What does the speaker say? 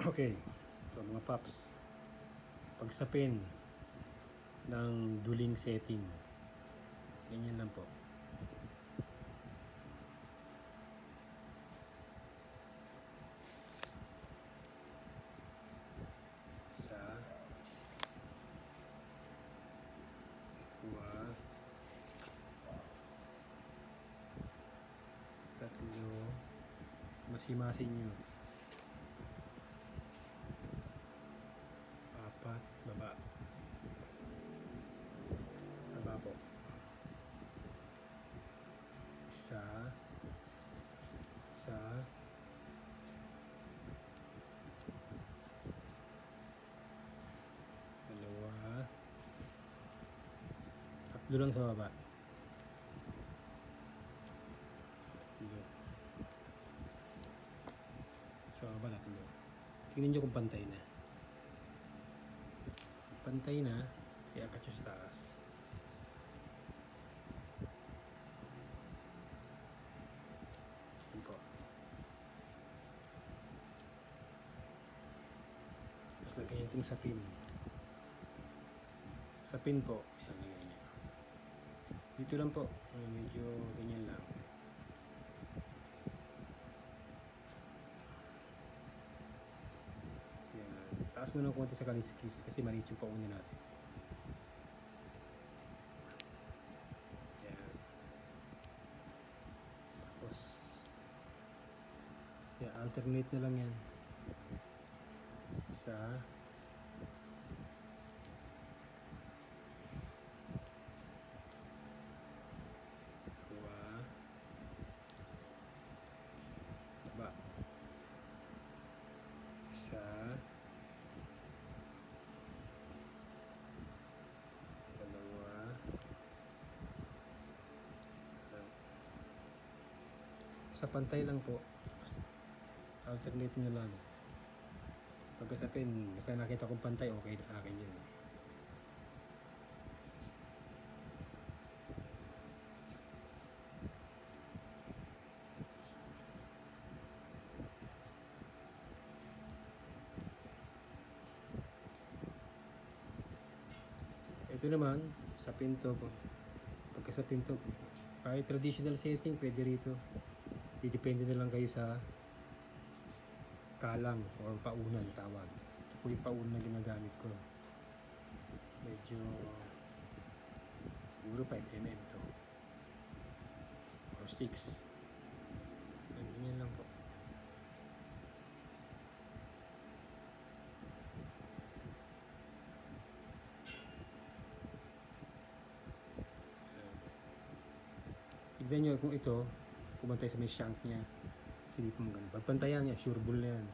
Okay, so mga paps, pagsapin ng duling setting, ganyan lang po. Isa, dua, tatlo, masimasin nyo. Apat, baba. Baba po. Isa, isa, dalawa, tatlo lang sa baba. Tatlo. Sa baba, tatlo. Tingnan nyo kung pantay na. Pantay na, iakat nyo sa taas. Yan po. Tapos lagay nyo itong sapin. Sapin po. Yan, lagay nyo. Dito lang po. Medyo ganyan lang. Yan. Taas mo ng konti sa kaliskis kasi maliit yung paunin natin. Yan. Tapos yan, alternate na lang yan. Isa, dua, baba. Isa, dalawa, sa pantay lang po. Alternate nyo lang. Pagkasapin, basta nakita kong pantay, okay na sa akin yun. Ito naman, sa pinto po. Pagka sa pinto, kahit traditional setting, pwede rito. Depende na lang kayo sa kalang or paunan tawag. Ito po yung paunan na ginagamit ko. Medyo siguro 5 mm to. Or 6. Ganyan lang po. Tignan nyo kung ito, kumantay sa may shank niya. Silipin mo ganun. Pagpantayan niya, sure bull na yan.